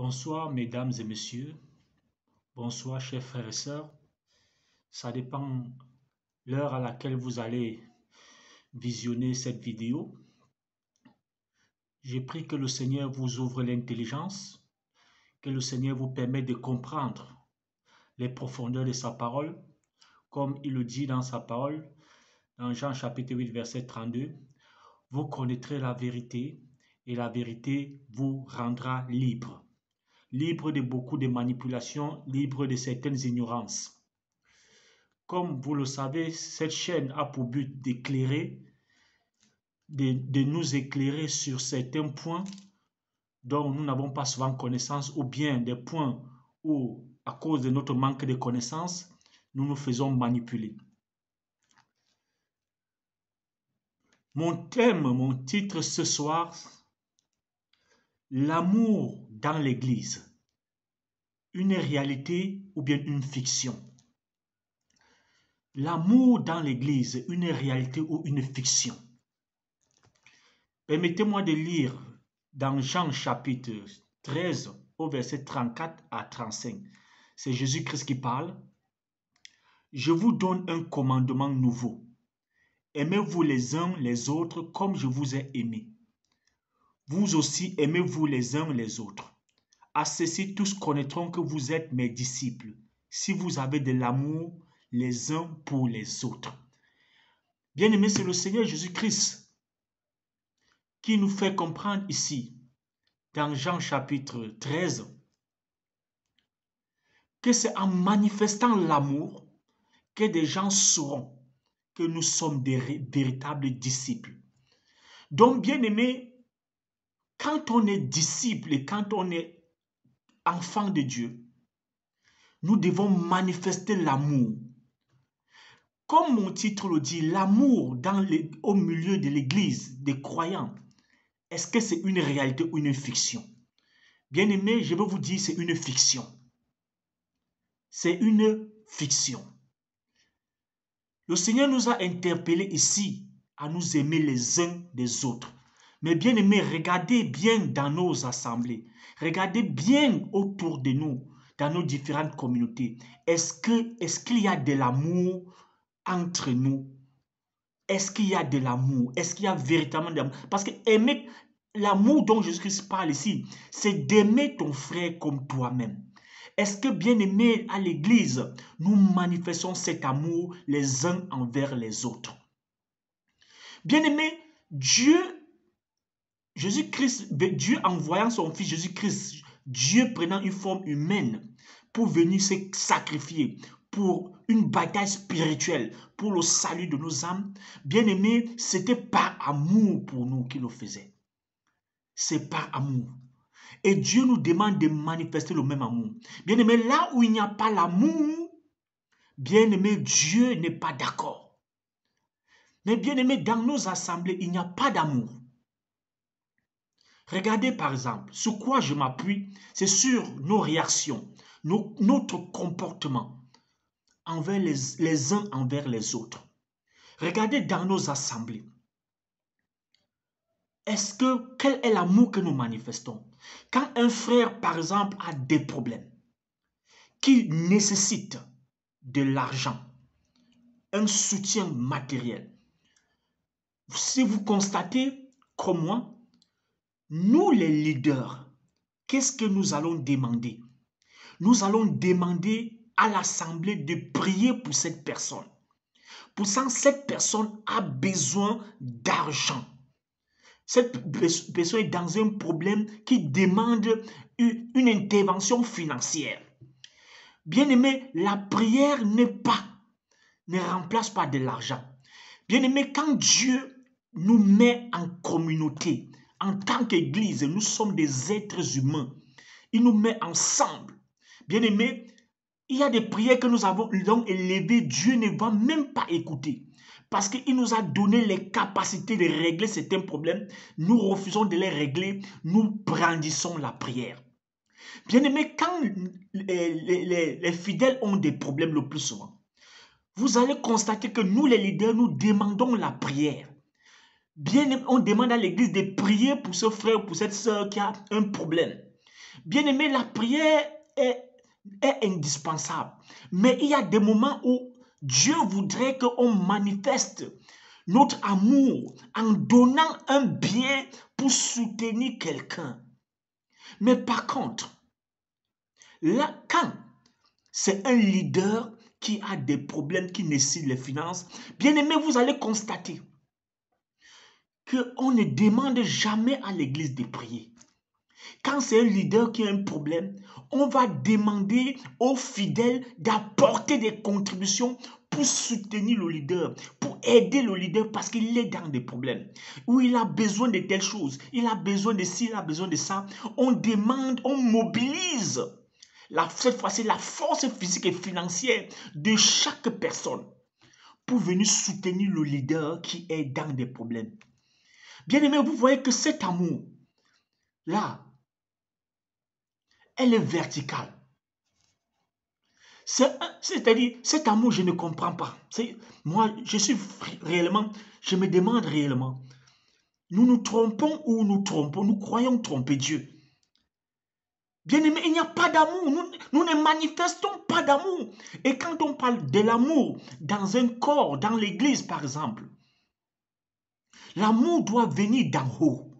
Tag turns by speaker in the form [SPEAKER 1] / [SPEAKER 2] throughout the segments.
[SPEAKER 1] Bonsoir mesdames et messieurs, bonsoir chers frères et sœurs. Ça dépend l'heure à laquelle vous allez visionner cette vidéo. J'ai pris que le Seigneur vous ouvre l'intelligence, que le Seigneur vous permette de comprendre les profondeurs de sa parole, comme il le dit dans sa parole, dans Jean chapitre 8 verset 32. Vous connaîtrez la vérité et la vérité vous rendra libre. Libre de beaucoup de manipulations, libre de certaines ignorances. Comme vous le savez, cette chaîne a pour but d'éclairer, de nous éclairer sur certains points dont nous n'avons pas souvent connaissance, ou bien des points où, à cause de notre manque de connaissances, nous nous faisons manipuler. Mon titre ce soir, l'amour dans l'Église, une réalité ou bien une fiction. L'amour dans l'Église, une réalité ou une fiction. Permettez-moi de lire dans Jean chapitre 13 au verset 34 à 35. C'est Jésus-Christ qui parle. Je vous donne un commandement nouveau. Aimez-vous les uns les autres comme je vous ai aimés. Vous aussi aimez-vous les uns les autres. À ceci, tous connaîtront que vous êtes mes disciples, si vous avez de l'amour les uns pour les autres. Bien-aimés, c'est le Seigneur Jésus-Christ qui nous fait comprendre ici, dans Jean chapitre 13, que c'est en manifestant l'amour que des gens sauront que nous sommes des véritables disciples. Donc, bien-aimés, quand on est disciple et quand on est enfant de Dieu, nous devons manifester l'amour. Comme mon titre le dit, l'amour au milieu de l'Église des croyants, est-ce que c'est une réalité ou une fiction? Bien-aimés, je veux vous dire, c'est une fiction. C'est une fiction. Le Seigneur nous a interpellés ici à nous aimer les uns des autres. Mais bien aimés, regardez bien dans nos assemblées. Regardez bien autour de nous, dans nos différentes communautés. Est-ce qu'il y a de l'amour entre nous? Est-ce qu'il y a de l'amour? Est-ce qu'il y a véritablement de l'amour? Parce que aimer, l'amour dont Jésus-Christ parle ici, c'est d'aimer ton frère comme toi-même. Est-ce que, bien-aimés, à l'église, nous manifestons cet amour les uns envers les autres? Bien-aimés, Jésus-Christ, Dieu envoyant son fils Jésus-Christ, Dieu prenant une forme humaine pour venir se sacrifier pour une bataille spirituelle, pour le salut de nos âmes, bien-aimés, c'était par amour pour nous qu'il le faisait. C'est par amour. Et Dieu nous demande de manifester le même amour. Bien-aimé, là où il n'y a pas l'amour, bien-aimé, Dieu n'est pas d'accord. Mais bien-aimé, dans nos assemblées, il n'y a pas d'amour. Regardez par exemple, sur quoi je m'appuie, c'est sur nos réactions, notre comportement envers les uns envers les autres. Regardez dans nos assemblées. Quel est l'amour que nous manifestons? Quand un frère, par exemple, a des problèmes, qui nécessite de l'argent, un soutien matériel, si vous constatez comme moi, nous les leaders, qu'est-ce que nous allons demander? Nous allons demander à l'assemblée de prier pour cette personne. Pourtant, cette personne a besoin d'argent. Cette personne est dans un problème qui demande une intervention financière. Bien-aimé, la prière ne remplace pas de l'argent. Bien-aimé, quand Dieu nous met en communauté, en tant qu'Église, nous sommes des êtres humains. Il nous met ensemble. Bien-aimé, il y a des prières que nous avons élevées, Dieu ne va même pas écouter. Parce qu'il nous a donné les capacités de régler certains problèmes. Nous refusons de les régler. Nous brandissons la prière. Bien-aimés, quand les fidèles ont des problèmes le plus souvent, vous allez constater que nous, les leaders, nous demandons la prière. Bien, on demande à l'église de prier pour ce frère ou pour cette sœur qui a un problème. Bien-aimé, la prière est indispensable. Mais il y a des moments où Dieu voudrait qu'on manifeste notre amour en donnant un bien pour soutenir quelqu'un. Mais par contre, là, quand c'est un leader qui a des problèmes qui nécessitent les finances, bien aimé, vous allez constater qu'on ne demande jamais à l'église de prier. Quand c'est un leader qui a un problème, on va demander aux fidèles d'apporter des contributions pour soutenir le leader, pour aider le leader parce qu'il est dans des problèmes, où il a besoin de telle chose, il a besoin de ci, il a besoin de ça. On demande, on mobilise cette fois-ci la force physique et financière de chaque personne pour venir soutenir le leader qui est dans des problèmes. Bien aimé, vous voyez que cet amour-là, elle est verticale. C'est-à-dire, cet amour, je ne comprends pas. Moi, je me demande réellement, nous nous trompons ou nous trompons, nous croyons tromper Dieu. Bien-aimé, il n'y a pas d'amour. Nous ne manifestons pas d'amour. Et quand on parle de l'amour dans un corps, dans l'église par exemple, l'amour doit venir d'en haut.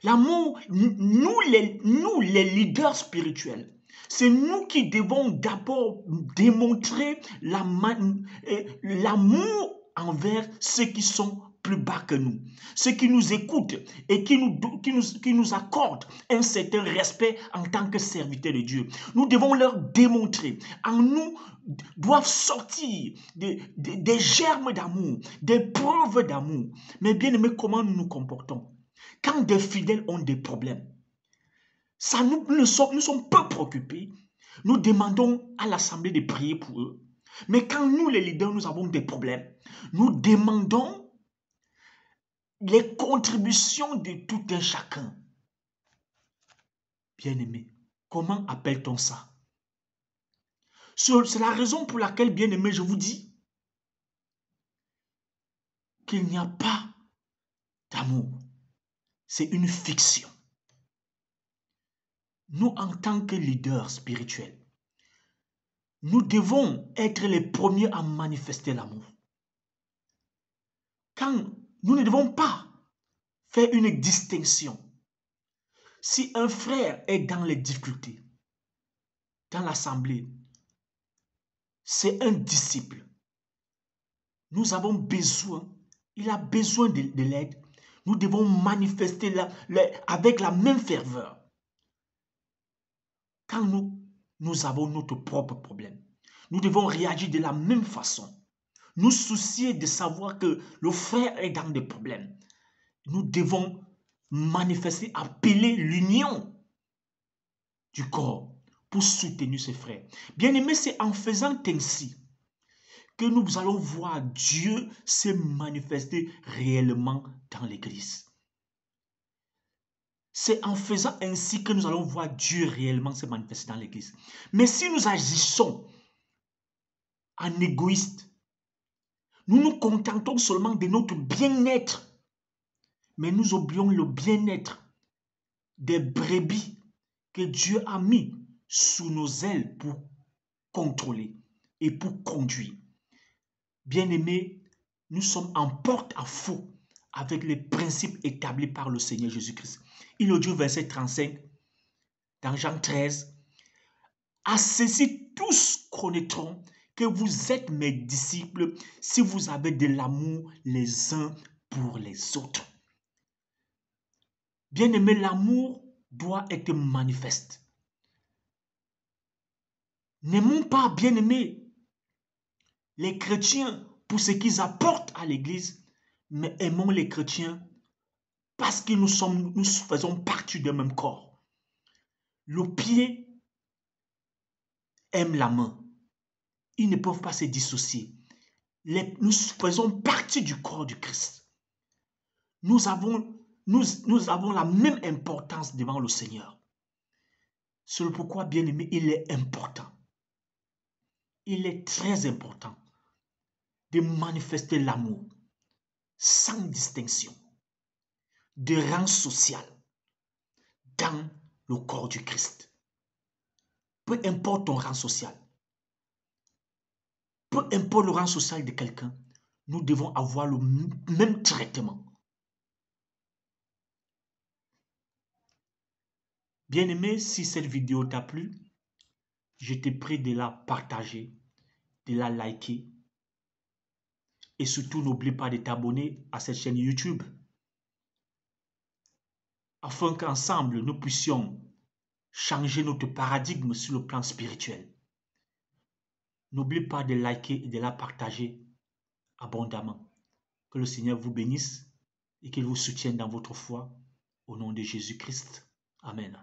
[SPEAKER 1] L'amour, nous les leaders spirituels, c'est nous qui devons d'abord démontrer l'amour envers ceux qui sont plus bas que nous, ceux qui nous écoutent et qui nous accordent un certain respect en tant que serviteurs de Dieu. Nous devons leur démontrer. En nous doivent sortir des germes d'amour, des preuves d'amour. Mais bien aimé, comment nous nous comportons? Quand des fidèles ont des problèmes, nous sommes peu préoccupés. Nous demandons à l'assemblée de prier pour eux. Mais quand nous, les leaders, nous avons des problèmes, nous demandons les contributions de tout un chacun. Bien-aimé, comment appelle-t-on ça? C'est la raison pour laquelle, bien-aimé, je vous dis qu'il n'y a pas d'amour. C'est une fiction. Nous, en tant que leaders spirituels, nous devons être les premiers à manifester l'amour. Quand nous ne devons pas faire une distinction. Si un frère est dans les difficultés, dans l'assemblée, c'est un disciple. Nous avons besoin, il a besoin de l'aide. Nous devons manifester avec la même ferveur. Quand nous avons notre propre problème, nous devons réagir de la même façon. Nous soucier de savoir que le frère est dans des problèmes. Nous devons manifester, appeler l'union du corps pour soutenir ses frères. Bien-aimés, c'est en faisant ainsi que nous allons voir Dieu se manifester réellement dans l'Église. C'est en faisant ainsi que nous allons voir Dieu réellement se manifester dans l'Église. Mais si nous agissons en égoïste, nous nous contentons seulement de notre bien-être, mais nous oublions le bien-être des brebis que Dieu a mis sous nos ailes pour contrôler et pour conduire. Bien-aimés, nous sommes en porte-à-faux avec les principes établis par le Seigneur Jésus-Christ. Il nous dit, verset 35, dans Jean 13, « À ceci, tous connaîtront que vous êtes mes disciples si vous avez de l'amour les uns pour les autres. » Bien-aimés, l'amour doit être manifeste. N'aimons pas, bien-aimés, les chrétiens pour ce qu'ils apportent à l'Église, mais aimons les chrétiens parce que nous faisons partie d'un même corps. Le pied aime la main. Ils ne peuvent pas se dissocier. Nous faisons partie du corps du Christ. Nous avons la même importance devant le Seigneur. C'est pourquoi, bien-aimé, il est important. Il est très important de manifester l'amour sans distinction, de rang social dans le corps du Christ. Peu importe ton rang social, peu importe le rang social de quelqu'un, nous devons avoir le même traitement. Bien-aimé, si cette vidéo t'a plu, je te prie de la partager, de la liker et surtout n'oublie pas de t'abonner à cette chaîne YouTube afin qu'ensemble nous puissions changer notre paradigme sur le plan spirituel. N'oublie pas de liker et de la partager abondamment. Que le Seigneur vous bénisse et qu'il vous soutienne dans votre foi. Au nom de Jésus-Christ. Amen.